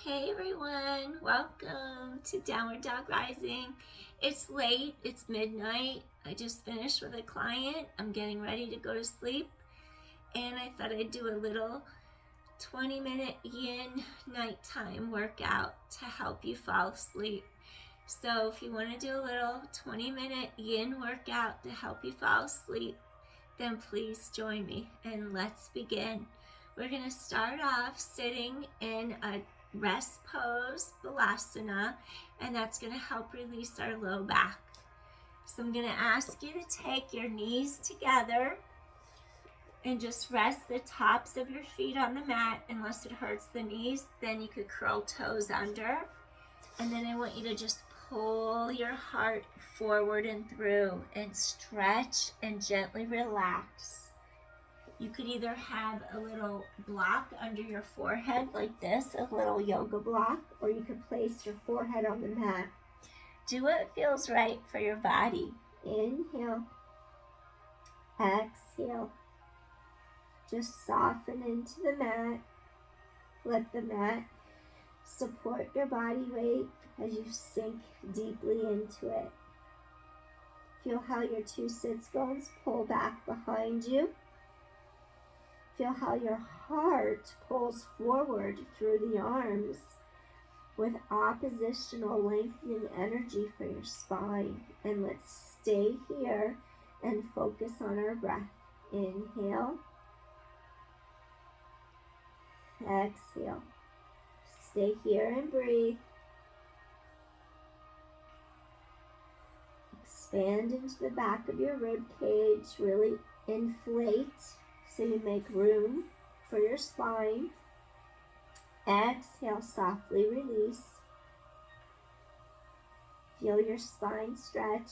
Hey everyone, welcome to Downward Dog Rising. It's late, it's midnight. I just finished with a client. I'm getting ready to go to sleep, and I thought I'd do a little 20-minute yin nighttime workout to help you fall asleep. So if you want to do a little 20-minute yin workout to help you fall asleep, then please join me and let's begin. We're going to start off sitting in a rest pose, Balasana, and that's going to help release our low back. So I'm going to ask you to take your knees together and just rest the tops of your feet on the mat. Unless it hurts the knees, then you could curl toes under. And then I want you to just pull your heart forward and through and stretch and gently relax. You could either have a little block under your forehead like this, a little yoga block, or you could place your forehead on the mat. Do what feels right for your body. Inhale. Exhale. Just soften into the mat. Let the mat support your body weight as you sink deeply into it. Feel how your two sits bones pull back behind you. Feel how your heart pulls forward through the arms with oppositional lengthening energy for your spine. And let's stay here and focus on our breath. Inhale. Exhale. Stay here and breathe. Expand into the back of your rib cage. Really inflate so you make room for your spine. Exhale, softly release. Feel your spine stretch.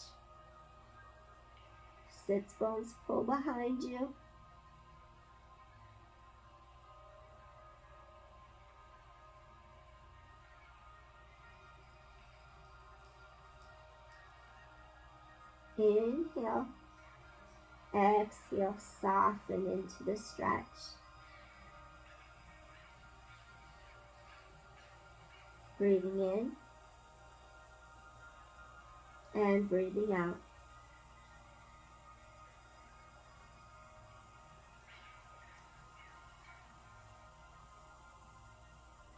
Sits bones pull behind you. Inhale. Exhale, soften into the stretch. Breathing in and breathing out.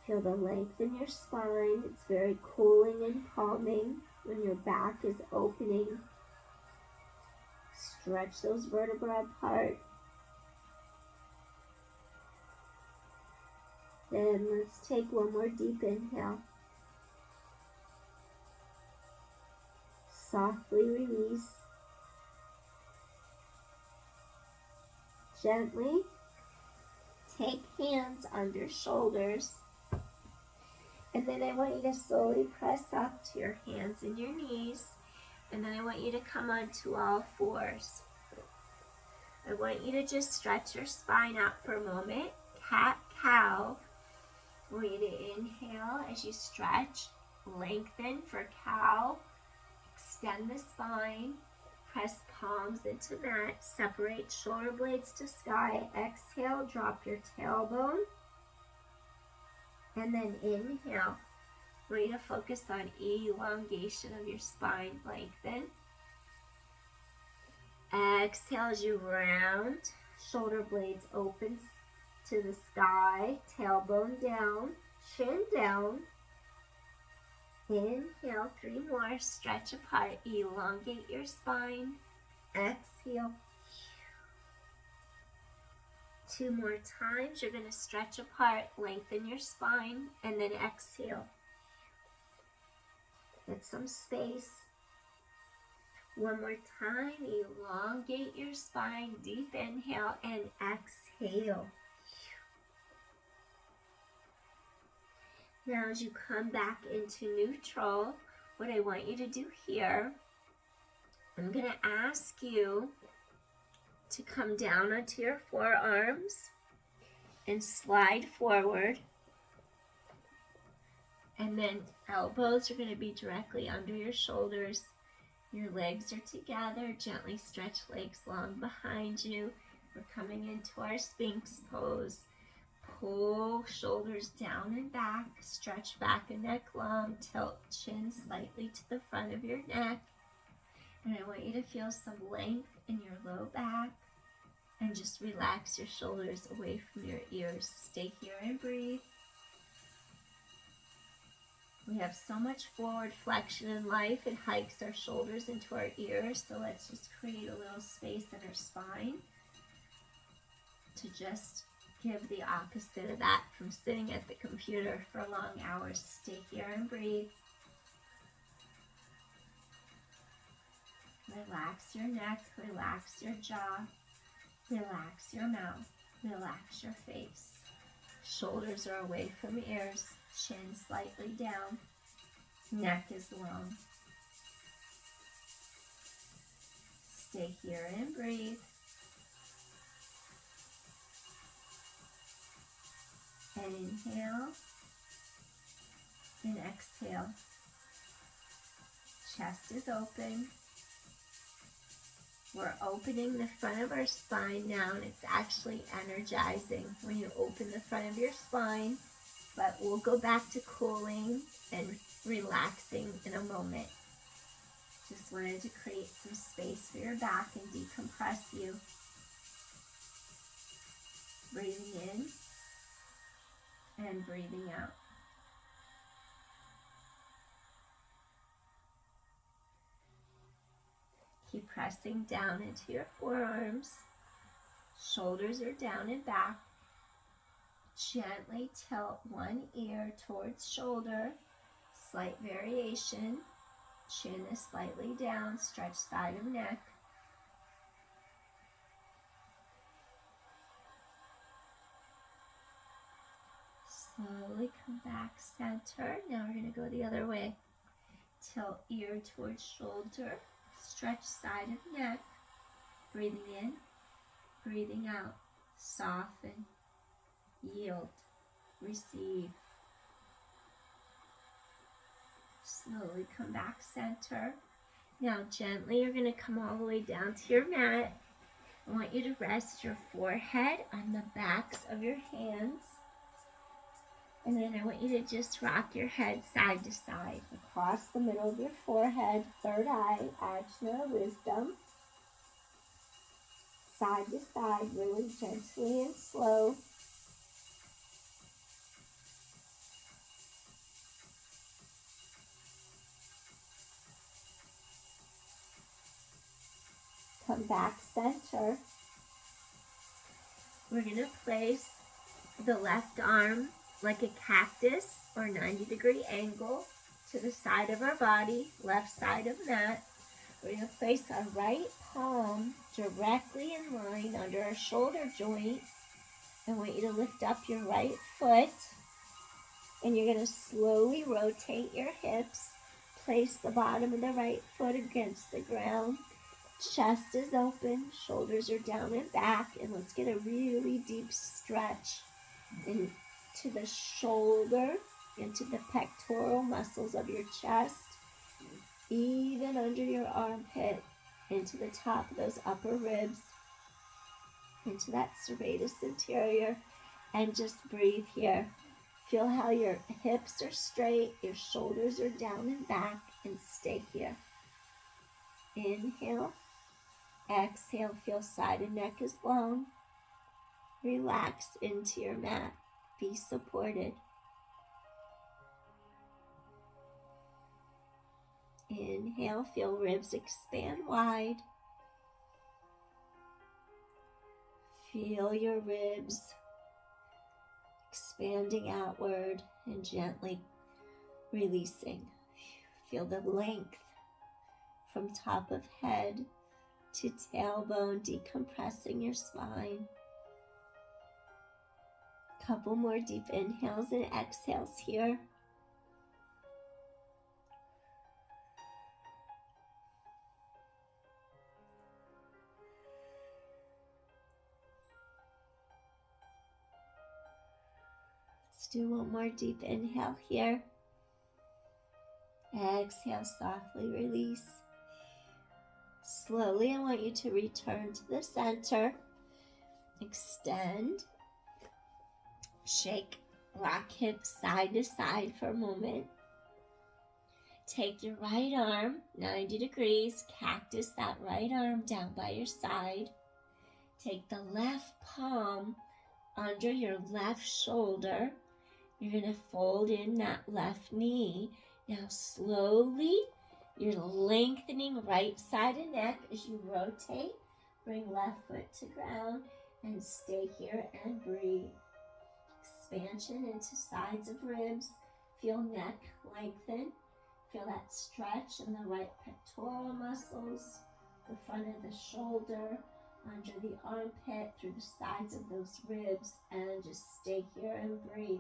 Feel the length in your spine. It's very cooling and calming when your back is opening. Stretch those vertebrae apart. Then let's take one more deep inhale. Softly release. Gently take hands under shoulders. And then I want you to slowly press up to your hands and your knees. And then I want you to come onto all fours. I want you to just stretch your spine out for a moment. Cat, cow. I want you to inhale as you stretch. Lengthen for cow. Extend the spine. Press palms into mat. Separate shoulder blades to sky. Exhale, drop your tailbone. And then inhale. I want you to focus on elongation of your spine. Lengthen. Exhale as you round. Shoulder blades open to the sky. Tailbone down. Chin down. Inhale. 3 more. Stretch apart. Elongate your spine. Exhale. 2 more times. You're going to stretch apart. Lengthen your spine. And then exhale. Get some space. 1 more time. Elongate your spine. Deep inhale and exhale. Now as you come back into neutral, what I want you to do here, I'm going to ask you to come down onto your forearms and slide forward. And then elbows are going to be directly under your shoulders. Your legs are together. Gently stretch legs long behind you. We're coming into our Sphinx pose. Pull shoulders down and back, stretch back and neck long, tilt chin slightly to the front of your neck. And I want you to feel some length in your low back and just relax your shoulders away from your ears. Stay here and breathe. We have so much forward flexion in life, it hikes our shoulders into our ears, so let's just create a little space in our spine to just give the opposite of that from sitting at the computer for long hours. Stay here and breathe. Relax your neck, relax your jaw, relax your mouth, relax your face. Shoulders are away from ears, chin slightly down, neck is long. Stay here and breathe. Inhale and exhale. Chest is open. We're opening the front of our spine now, and it's actually energizing when you open the front of your spine, but we'll go back to cooling and relaxing in a moment. Just wanted to create some space for your back and decompress you. Breathing in and breathing out. Keep pressing down into your forearms. Shoulders are down and back. Gently tilt one ear towards shoulder. Slight variation. Chin is slightly down. Stretch side of neck. Slowly come back center. Now we're going to go the other way. Tilt ear towards shoulder. Stretch side of neck. Breathing in, breathing out. Soften, yield, receive. Slowly come back center. Now gently you're going to come all the way down to your mat. I want you to rest your forehead on the backs of your hands. And then I want you to just rock your head side to side, across the middle of your forehead, third eye, ajna, wisdom. Side to side, really gently and slow. Come back center. We're going to place the left arm like a cactus or 90-degree angle to the side of our body, left side of mat. We're going to place our right palm directly in line under our shoulder joint. I want you to lift up your right foot, and you're going to slowly rotate your hips. Place the bottom of the right foot against the ground. Chest is open, shoulders are down and back, and let's get a really deep stretch into the shoulder, into the pectoral muscles of your chest, even under your armpit, into the top of those upper ribs, into that serratus anterior, and just breathe here. Feel how your hips are straight, your shoulders are down and back, and stay here. Inhale, exhale, feel side and neck is long. Relax into your mat. Be supported. Inhale, feel ribs expand wide. Feel your ribs expanding outward and gently releasing. Feel the length from top of head to tailbone, decompressing your spine. Couple more deep inhales and exhales here. Let's do one more deep inhale here. Exhale, softly release. Slowly, I want you to return to the center. Extend. Shake, rock hips side to side for a moment. Take your right arm 90 degrees, cactus that right arm down by your side. Take the left palm under your left shoulder. You're going to fold in that left knee. Now slowly, you're lengthening right side of neck as you rotate. Bring left foot to ground and stay here and breathe. Expansion into sides of ribs. Feel neck lengthen. Feel that stretch in the right pectoral muscles, the front of the shoulder, under the armpit, through the sides of those ribs, and just stay here and breathe.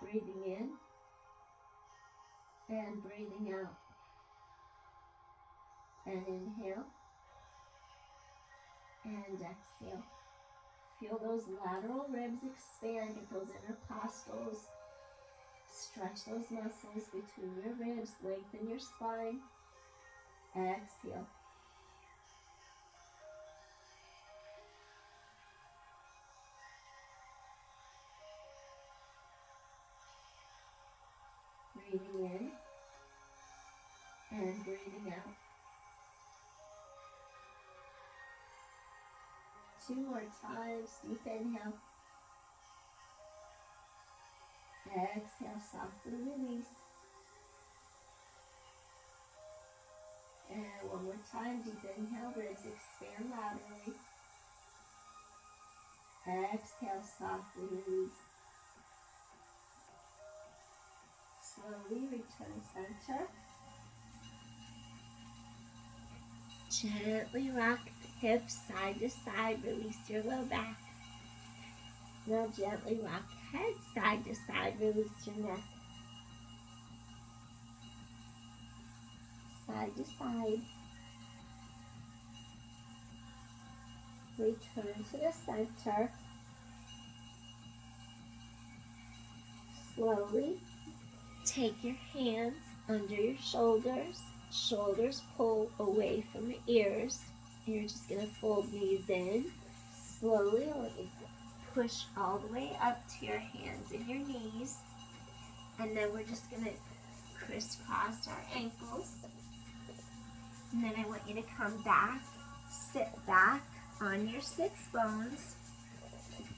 Breathing in and breathing out. And inhale and exhale. Feel those lateral ribs expand at those intercostals. Stretch those muscles between your ribs, lengthen your spine. Exhale. Breathing in and breathing out. 2 more times. Deep inhale. Exhale, softly release. And 1 more time. Deep inhale, ribs expand laterally. Exhale, softly release. Slowly return center. Gently rock the hips side to side. Release your low back. Now gently rock head side to side. Release your neck. Side to side. Return to the center. Slowly take your hands under your shoulders. Shoulders pull away from the ears. And you're just going to fold knees in. Slowly let you push all the way up to your hands and your knees. And then we're just going to crisscross our ankles. And then I want you to come back, sit back on your sits bones.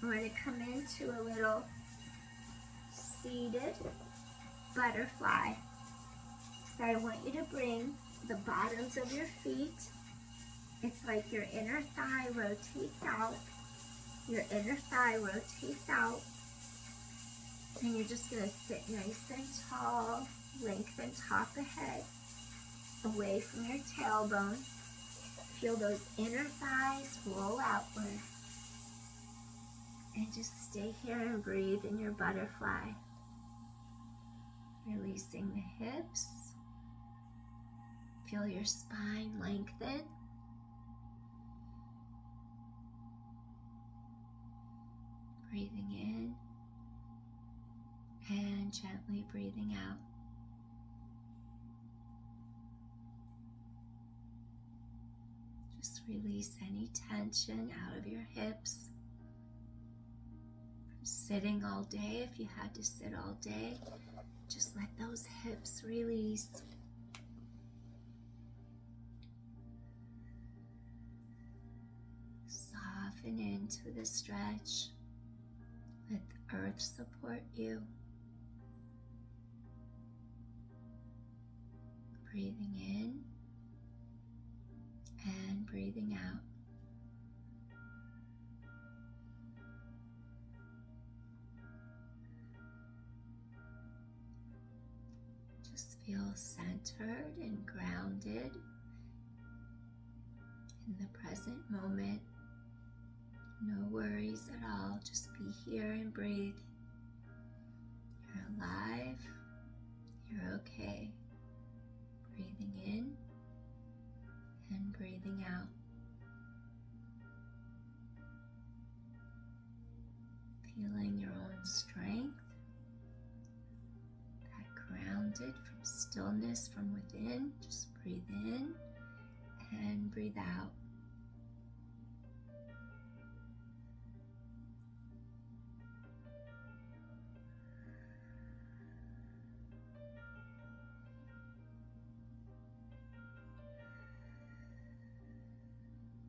We're going to come into a little seated butterfly. So I want you to bring the bottoms of your feet. It's like your inner thigh rotates out. Your inner thigh rotates out. And you're just going to sit nice and tall. Lengthen top of head. Away from your tailbone. Feel those inner thighs roll outward. And just stay here and breathe in your butterfly. Releasing the hips. Feel your spine lengthen. Breathing in and gently breathing out. Just release any tension out of your hips. From sitting all day, if you had to sit all day, just let those hips release. Soften into the stretch. Let the earth support you. Breathing in and breathing out. Just feel centered and grounded in the present moment. No worries at all. Just be here and breathe. You're alive. You're okay. Breathing in and breathing out. Feeling your own strength. That grounded for stillness from within. Just breathe in and breathe out.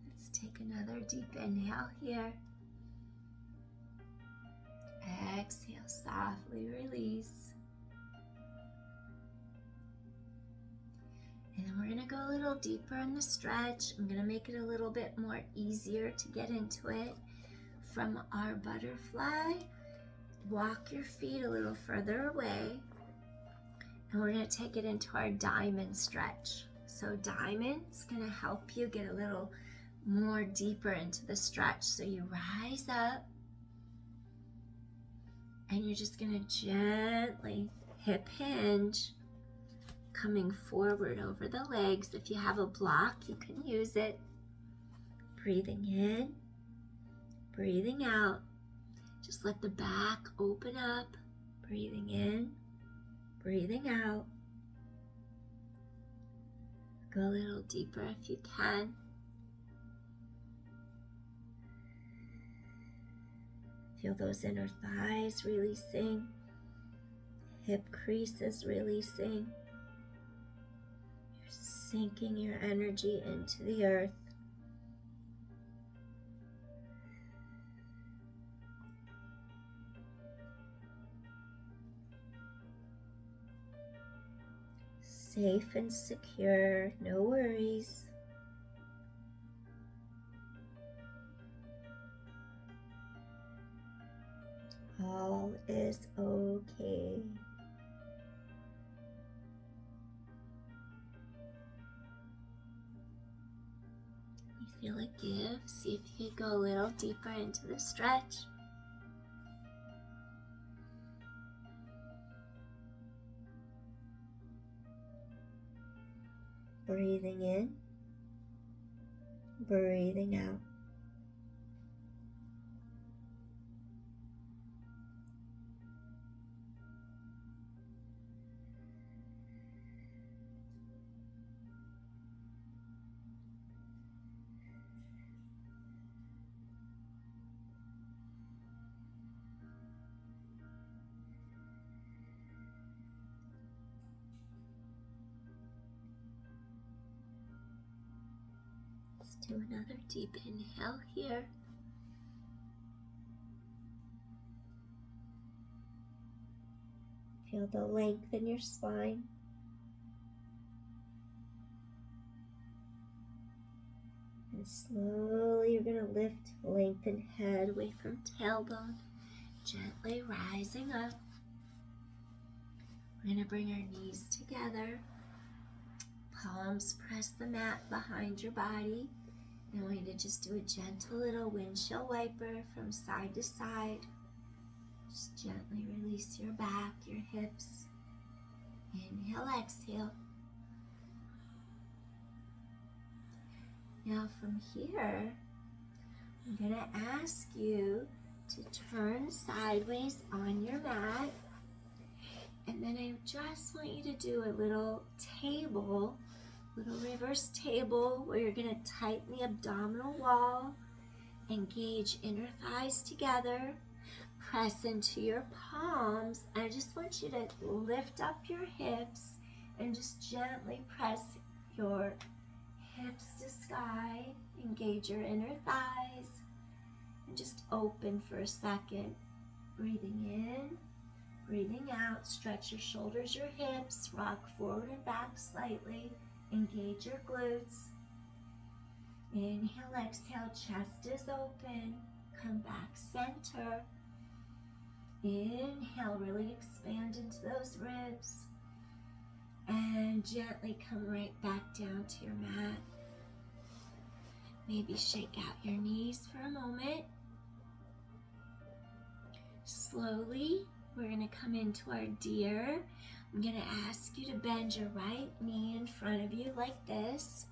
Let's take another deep inhale here. Exhale, softly release. And then we're going to go a little deeper in the stretch. I'm going to make it a little bit more easier to get into it. From our butterfly, walk your feet a little further away. And we're going to take it into our diamond stretch. So diamond's going to help you get a little more deeper into the stretch. So you rise up. And you're just going to gently hip hinge, coming forward over the legs. If you have a block, you can use it. Breathing in, breathing out. Just let the back open up. Breathing in, breathing out. Go a little deeper if you can. Feel those inner thighs releasing, hip creases releasing. You're sinking your energy into the earth. Safe and secure, no worries. All is okay. You feel a give. See if you could go a little deeper into the stretch. Breathing in, breathing out. Do another deep inhale here. Feel the length in your spine. And slowly you're going to lift, lengthen head away from tailbone, gently rising up. We're going to bring our knees together. Palms press the mat behind your body. And I want you to just do a gentle little windshield wiper from side to side. Just gently release your back, your hips. Inhale, exhale. Now from here, I'm going to ask you to turn sideways on your mat. And then I just want you to do a little table, little reverse table where you're going to tighten the abdominal wall, engage inner thighs together, press into your palms. I just want you to lift up your hips and just gently press your hips to sky, engage your inner thighs, and just open for a second. Breathing in, breathing out, stretch your shoulders, your hips, rock forward and back slightly. Engage your glutes. Inhale, exhale, chest is open. Come back center. Inhale, really expand into those ribs. And gently come right back down to your mat. Maybe shake out your knees for a moment. Slowly, we're going to come into our deer. I'm going to ask you to bend your right knee in front of you like this.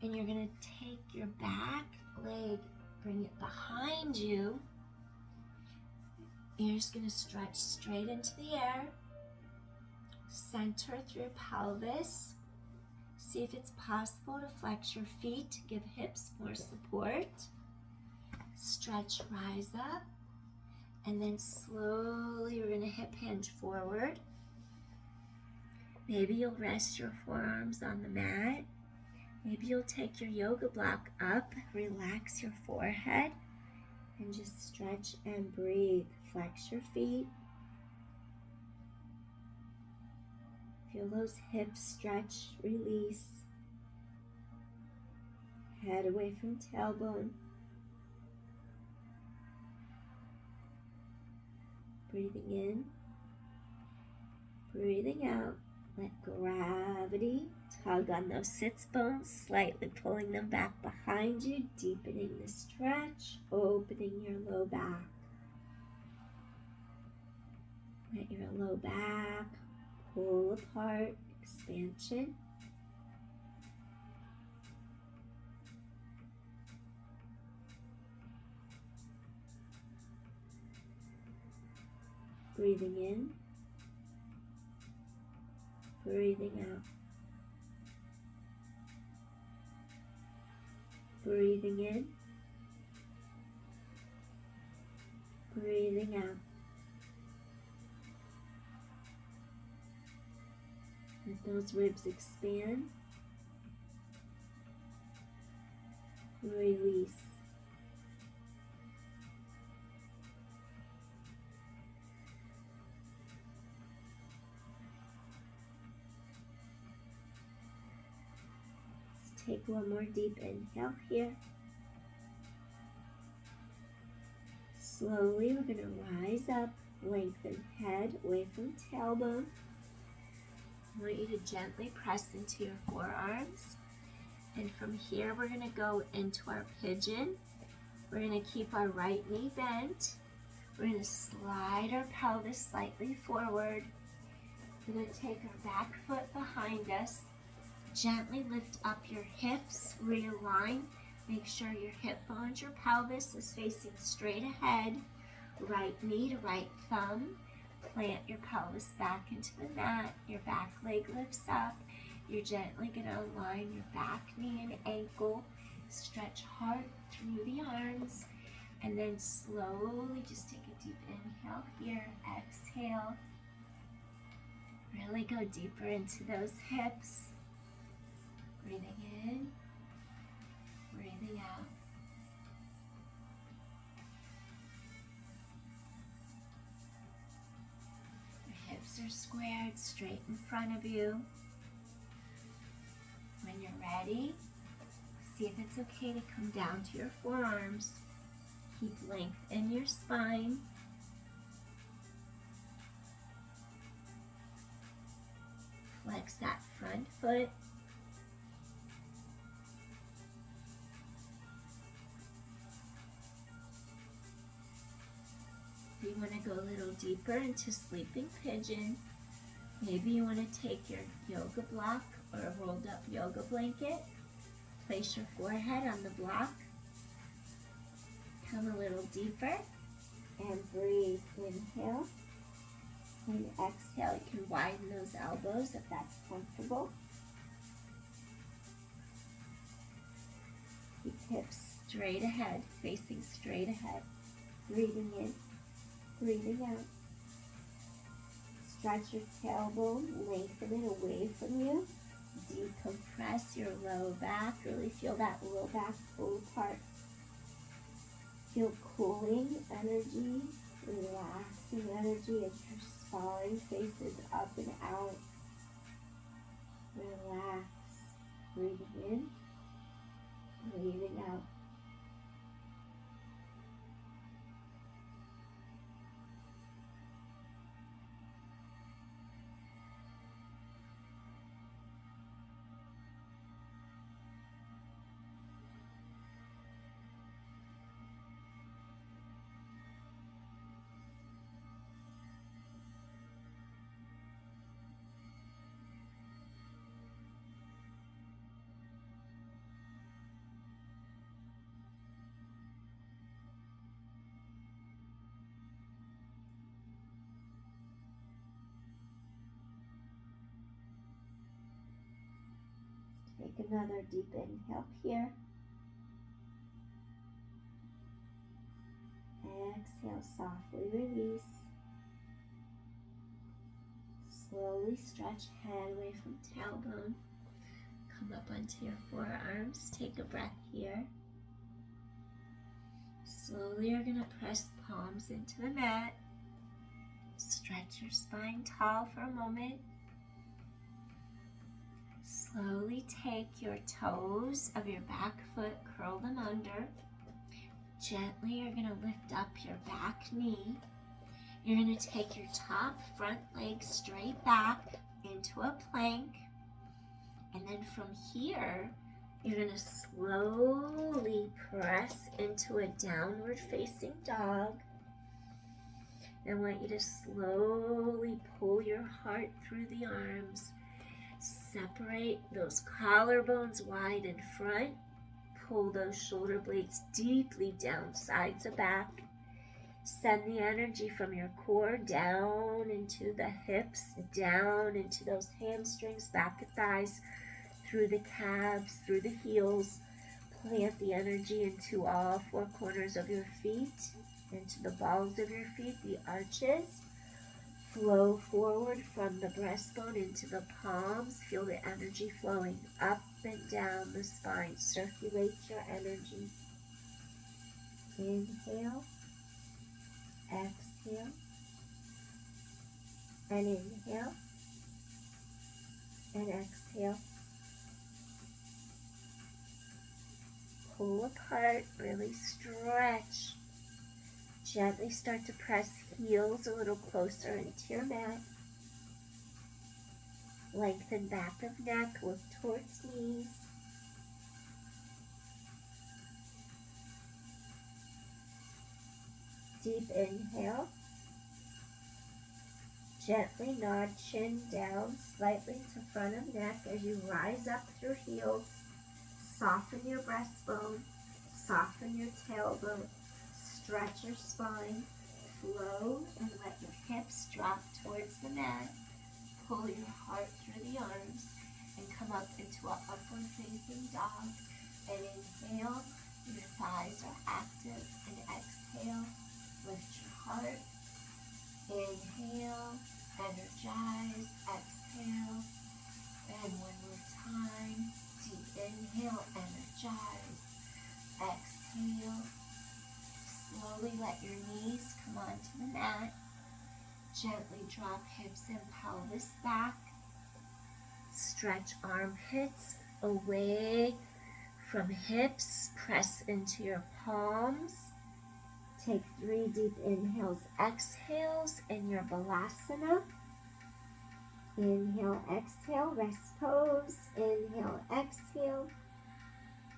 And you're going to take your back leg, bring it behind you. And you're just going to stretch straight into the air. Center through your pelvis. See if it's possible to flex your feet, give hips more support. Stretch, rise up, and then slowly we're going to hip hinge forward. Maybe you'll rest your forearms on the mat. Maybe you'll take your yoga block up, relax your forehead, and just stretch and breathe. Flex your feet. Feel those hips stretch, release. Head away from tailbone. Breathing in, breathing out. Let gravity tug on those sits bones, slightly pulling them back behind you, deepening the stretch, opening your low back. Let your low back pull apart, expansion. Breathing in, breathing out. Breathing in, breathing out. Let those ribs expand. Release. Take one more deep inhale here. Slowly, we're going to rise up, lengthen head away from tailbone. I want you to gently press into your forearms. And from here, we're going to go into our pigeon. We're going to keep our right knee bent. We're going to slide our pelvis slightly forward. We're going to take our back foot behind us. Gently lift up your hips, realign. Make sure your hip bones, your pelvis is facing straight ahead. Right knee to right thumb. Plant your pelvis back into the mat. Your back leg lifts up. You're gently going to align your back knee and ankle. Stretch hard through the arms. And then slowly just take a deep inhale here. Exhale. Really go deeper into those hips. Breathing in, breathing out. Your hips are squared straight in front of you. When you're ready, see if it's okay to come down to your forearms. Keep length in your spine. Flex that front foot. You want to go a little deeper into sleeping pigeon. Maybe you want to take your yoga block or a rolled up yoga blanket. Place your forehead on the block. Come a little deeper and breathe. Inhale and exhale. You can widen those elbows if that's comfortable. Keep hips straight ahead, facing straight ahead. Breathing in. Breathing out. Stretch your tailbone, lengthen it away from you. Decompress your low back. Really feel that low back pull apart. Feel cooling energy, relaxing energy as your spine faces up and out. Relax. Breathing in, breathing out. Take another deep inhale here. Exhale, softly release. Slowly stretch head away from tailbone. Come up onto your forearms. Take a breath here. Slowly you're going to press palms into the mat. Stretch your spine tall for a moment. Slowly take your toes of your back foot, curl them under. Gently you're going to lift up your back knee. You're going to take your top front leg straight back into a plank. And then from here, you're going to slowly press into a downward facing dog. I want you to slowly pull your heart through the arms. Separate those collarbones wide in front. Pull those shoulder blades deeply down, sides to back. Send the energy from your core down into the hips, down into those hamstrings, back of thighs, through the calves, through the heels. Plant the energy into all four corners of your feet, into the balls of your feet, the arches. Flow forward from the breastbone into the palms. Feel the energy flowing up and down the spine. Circulate your energy. Inhale. Exhale. And inhale. And exhale. Pull apart, really stretch. Gently start to press heels a little closer into your mat. Lengthen back of neck, look towards knees. Deep inhale. Gently nod chin down slightly to front of neck as you rise up through heels. Soften your breastbone, soften your tailbone, stretch your spine, flow and let your hips drop towards the mat. Pull your heart through the arms and come up into an upward facing dog. And inhale, your thighs are active, and exhale, lift your heart. Inhale, energize, exhale, and one more time. Deep inhale, energize, exhale. Slowly let your knees come onto the mat. Gently drop hips and pelvis back. Stretch armpits away from hips. Press into your palms. Take 3 deep inhales, exhales in your Balasana. Inhale, exhale, rest pose. Inhale, exhale.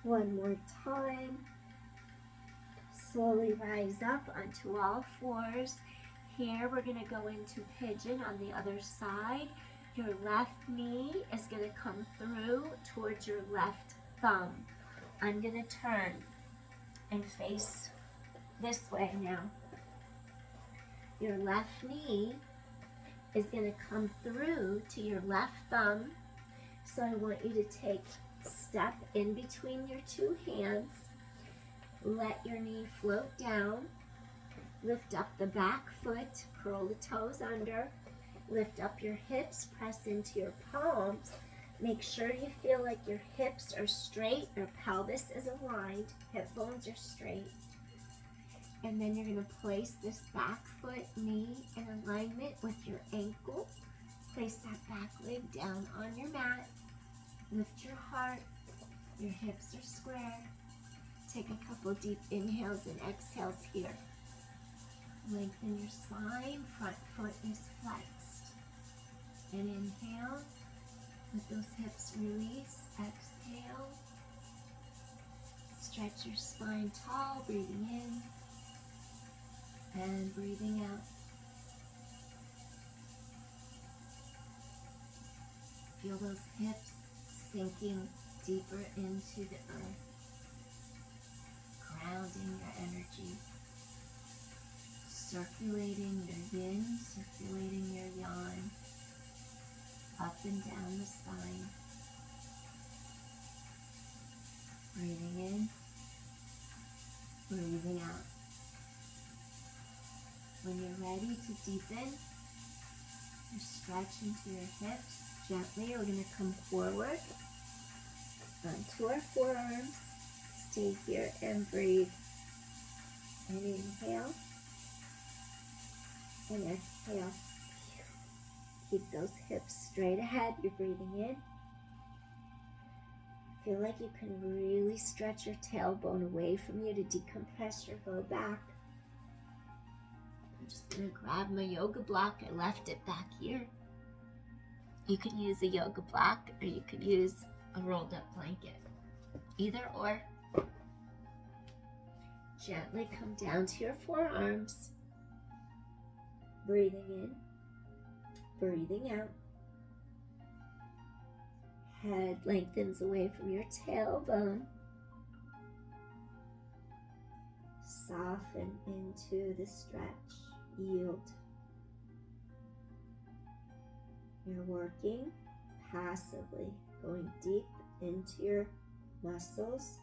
One more time. Slowly rise up onto all fours. Here we're going to go into pigeon on the other side. Your left knee is going to come through towards your left thumb. I'm going to turn and face this way now. Your left knee is going to come through to your left thumb. So I want you to take a step in between your two hands. Let your knee float down. Lift up the back foot, curl the toes under. Lift up your hips, press into your palms. Make sure you feel like your hips are straight, your pelvis is aligned, hip bones are straight. And then you're going to place this back foot, knee in alignment with your ankle. Place that back leg down on your mat. Lift your heart. Your hips are squared. Take a couple deep inhales and exhales here. Lengthen your spine. Front foot is flexed. And inhale. Let those hips release. Exhale. Stretch your spine tall. Breathing in. And breathing out. Feel those hips sinking deeper into the earth. Grounding your energy. Circulating your yin, circulating your yang. Up and down the spine. Breathing in, breathing out. When you're ready to deepen, you stretch into your hips. Gently, we're going to come forward onto our forearms. Stay here and breathe. And inhale and exhale. Keep those hips straight ahead. You're breathing in. Feel like you can really stretch your tailbone away from you to decompress your low back. I'm just going to grab my yoga block. I left it back here. You could use a yoga block or you could use a rolled up blanket. Either or. Gently come down to your forearms. Breathing in, breathing out. Head lengthens away from your tailbone. Soften into the stretch. Yield. You're working passively, going deep into your muscles,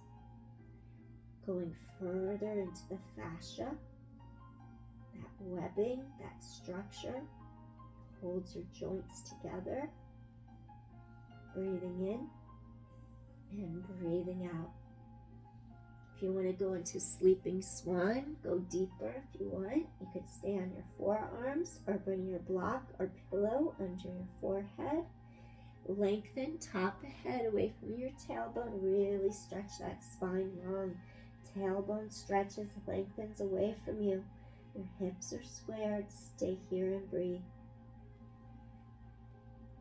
going further into the fascia. That webbing, that structure holds your joints together. Breathing in and breathing out. If you want to go into sleeping swan, go deeper if you want. You could stay on your forearms or bring your block or pillow under your forehead. Lengthen top of head away from your tailbone. Really stretch that spine long. Tailbone stretches, lengthens away from you. Your hips are squared. Stay here and breathe.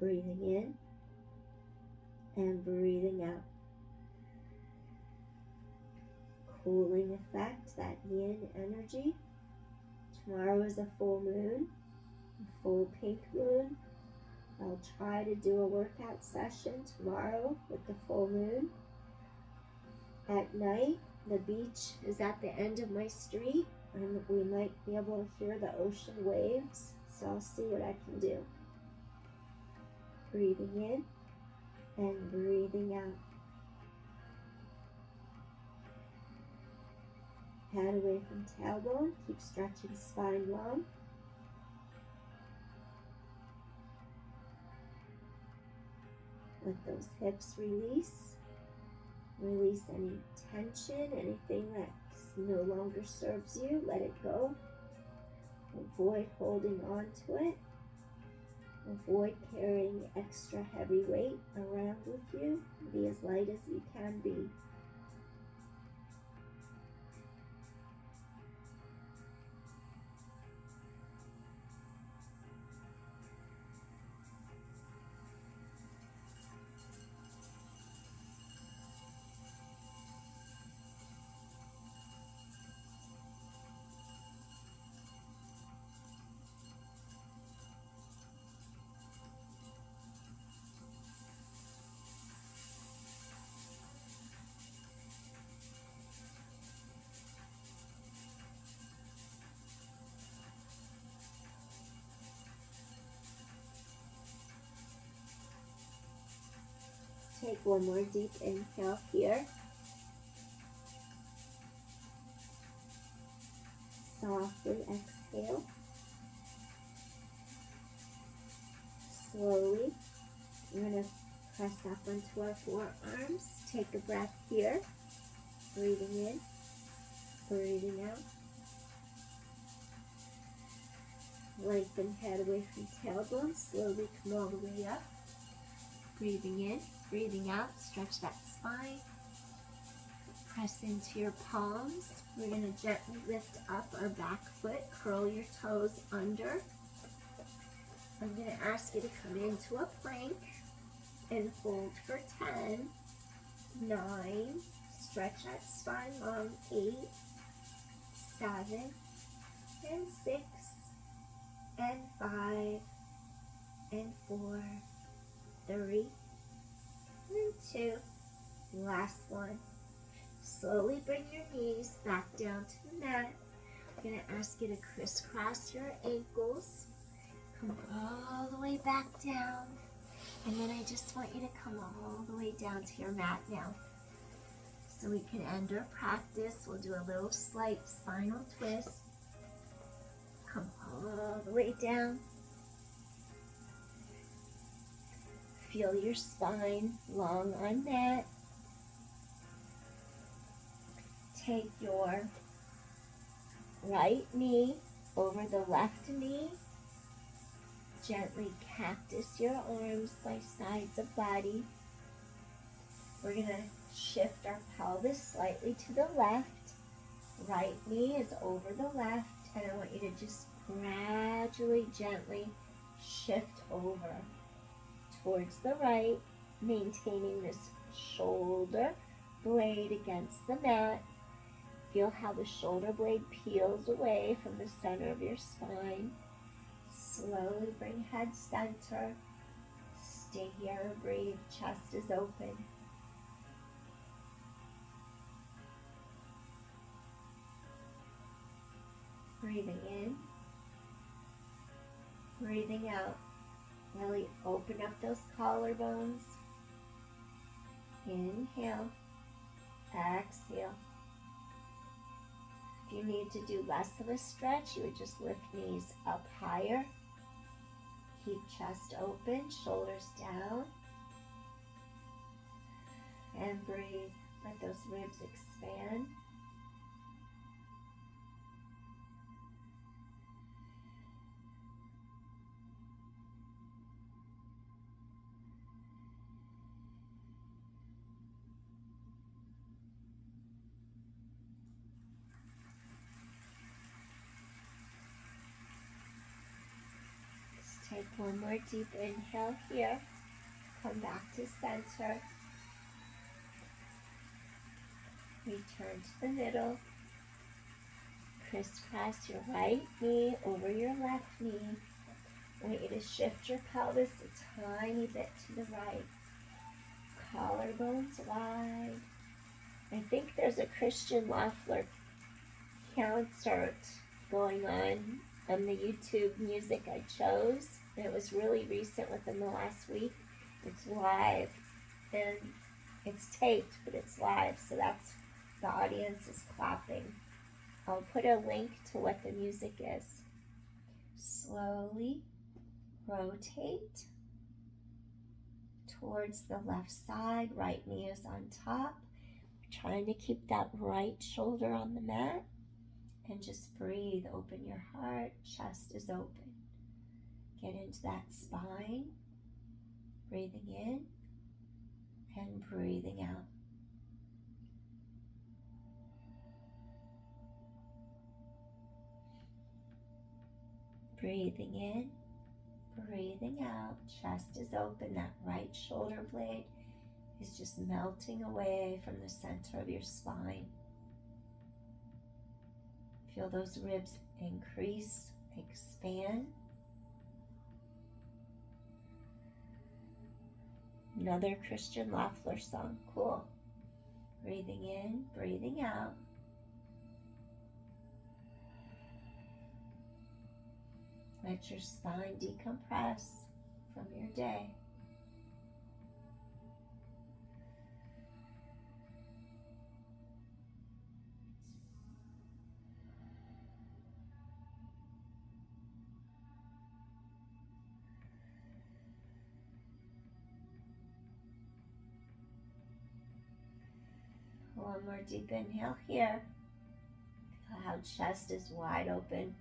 Breathing in and breathing out. Cooling effect, that yin energy. Tomorrow is a full moon, a full pink moon. I'll try to do a workout session tomorrow with the full moon. At night, the beach is at the end of my street, and we might be able to hear the ocean waves, so I'll see what I can do. Breathing in and breathing out. Head away from tailbone, keep stretching spine long. Let those hips release. Release any tension, anything that no longer serves you, let it go. Avoid holding on to it. Avoid carrying extra heavy weight around with you. Be as light as you can be. Take one more deep inhale here. Softly exhale. Slowly, we're going to press up onto our forearms. Take a breath here. Breathing in, breathing out. Lengthen head away from tailbone. Slowly come all the way up. Breathing in, breathing out. Stretch that spine. Press into your palms. We're going to gently lift up our back foot. Curl your toes under. I'm going to ask you to come into a plank and hold for 10, 9, stretch that spine long, 8, 7, and 6, and 5, and 4, 3, and 2. Last one. Slowly bring your knees back down to the mat. I'm going to ask you to crisscross your ankles. Come all the way back down. And then I just want you to come all the way down to your mat now. So we can end our practice. We'll do a little slight spinal twist. Come all the way down. Feel your spine long on mat. Take your right knee over the left knee. Gently cactus your arms by sides of body. We're going to shift our pelvis slightly to the left. Right knee is over the left, and I want you to just gradually, gently shift over towards the right, maintaining this shoulder blade against the mat. Feel how the shoulder blade peels away from the center of your spine. Slowly bring head center. Stay here, breathe, chest is open. Breathing in, breathing out. Really open up those collarbones. Inhale, exhale. If you need to do less of a stretch, you would just lift knees up higher. Keep chest open, shoulders down. And breathe. Let those ribs expand. Take one more deep inhale here. Come back to center. Return to the middle. Crisscross your right knee over your left knee. I want you to shift your pelvis a tiny bit to the right. Collarbones wide. I think there's a Christian Loffler concert going on the YouTube music I chose. It was really recent, within the last week. It's live, and it's taped, but it's live, so that's, the audience is clapping. I'll put a link to what the music is. Slowly rotate towards the left side. Right knee is on top. We're trying to keep that right shoulder on the mat. And just breathe. Open your heart. Chest is open. Get into that spine. Breathing in and breathing out. Breathing in, breathing out. Chest is open. That right shoulder blade is just melting away from the center of your spine. Feel those ribs increase, expand. Another Christian Loffler song. Cool. Breathing in, breathing out. Let your spine decompress from your day. One more deep inhale here. Feel how chest is wide open.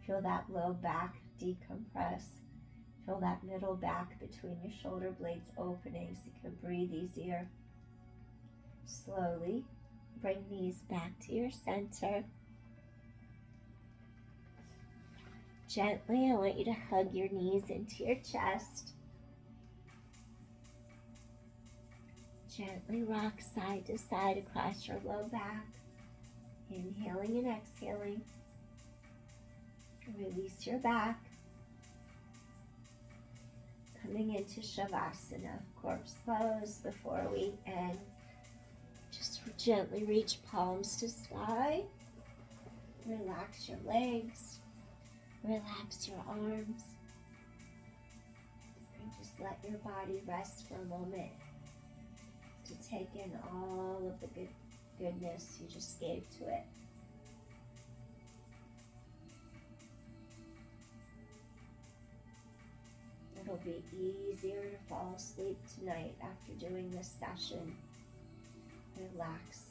Feel that low back decompress. Feel that middle back between your shoulder blades opening so you can breathe easier. Slowly bring knees back to your center. Gently, I want you to hug your knees into your chest. Gently rock side to side across your low back. Inhaling and exhaling. Release your back. Coming into Savasana, corpse pose before we end. Just gently reach palms to sky. Relax your legs. Relax your arms. And just let your body rest for a moment. to take in all of the goodness you just gave to it. It'll be easier to fall asleep tonight after doing this session. Relax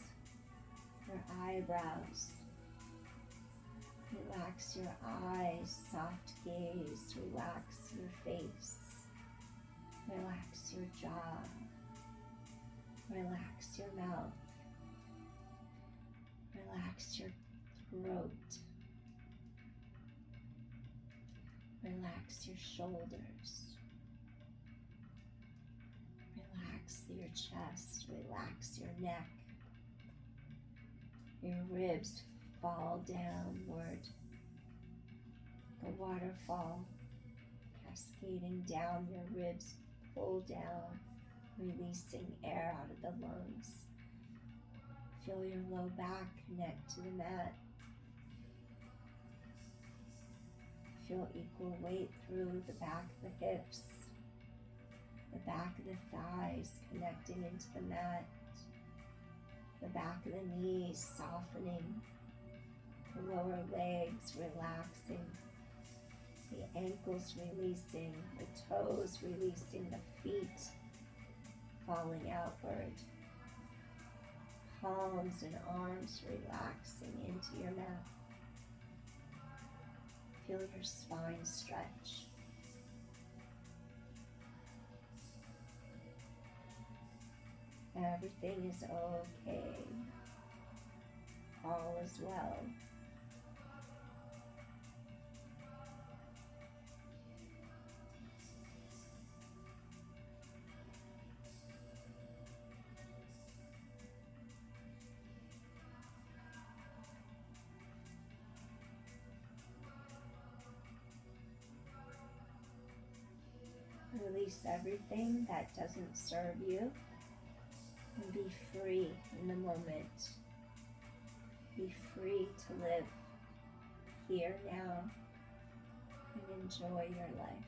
your eyebrows. Relax your eyes, soft gaze. Relax your face. Relax your jaw. Relax your mouth. Relax your throat. Relax your shoulders. Relax your chest. Relax your neck. Your ribs fall downward. The waterfall cascading down your ribs. Pull down, releasing air out of the lungs. Feel your low back connect to the mat. Feel equal weight through the back of the hips, the back of the thighs connecting into the mat, the back of the knees softening, the lower legs relaxing, the ankles releasing, the toes releasing, the feet falling outward, palms and arms relaxing into your mat. Feel your spine stretch. Everything is okay. All is well. Release everything that doesn't serve you and be free in the moment. Be free to live here now and enjoy your life.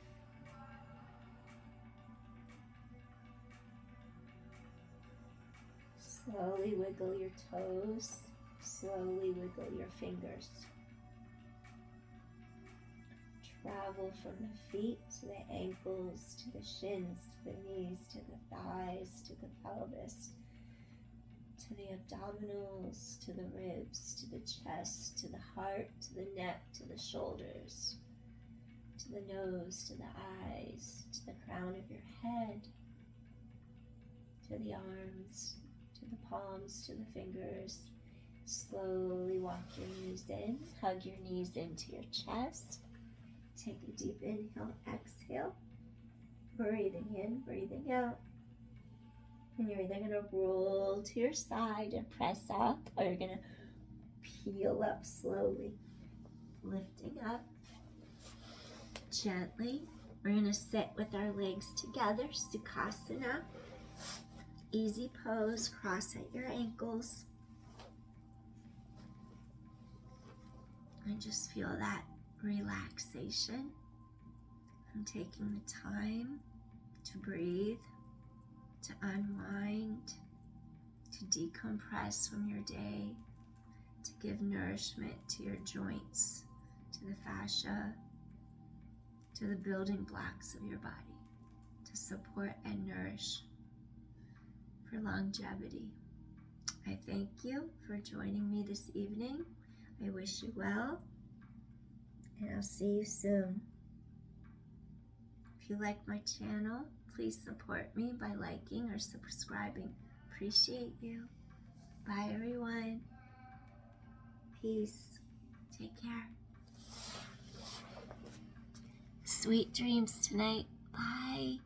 Slowly wiggle your toes, slowly wiggle your fingers. Travel from the feet to the ankles, to the shins, to the knees, to the thighs, to the pelvis, to the abdominals, to the ribs, to the chest, to the heart, to the neck, to the shoulders, to the nose, to the eyes, to the crown of your head, to the arms, to the palms, to the fingers. Slowly walk your knees in, hug your knees into your chest. Take a deep inhale, exhale, breathing in, breathing out. And you're either going to roll to your side and press up, or you're going to peel up slowly, lifting up gently. We're going to sit with our legs together, Sukhasana. Easy pose, cross at your ankles. And just feel that relaxation. I'm taking the time to breathe, to unwind, to decompress from your day, to give nourishment to your joints, to the fascia, to the building blocks of your body, to support and nourish for longevity. I thank you for joining me this evening. I wish you well, and I'll see you soon. If you like my channel, please support me by liking or subscribing. Appreciate you. Bye everyone. Peace. Take care. Sweet dreams tonight. Bye.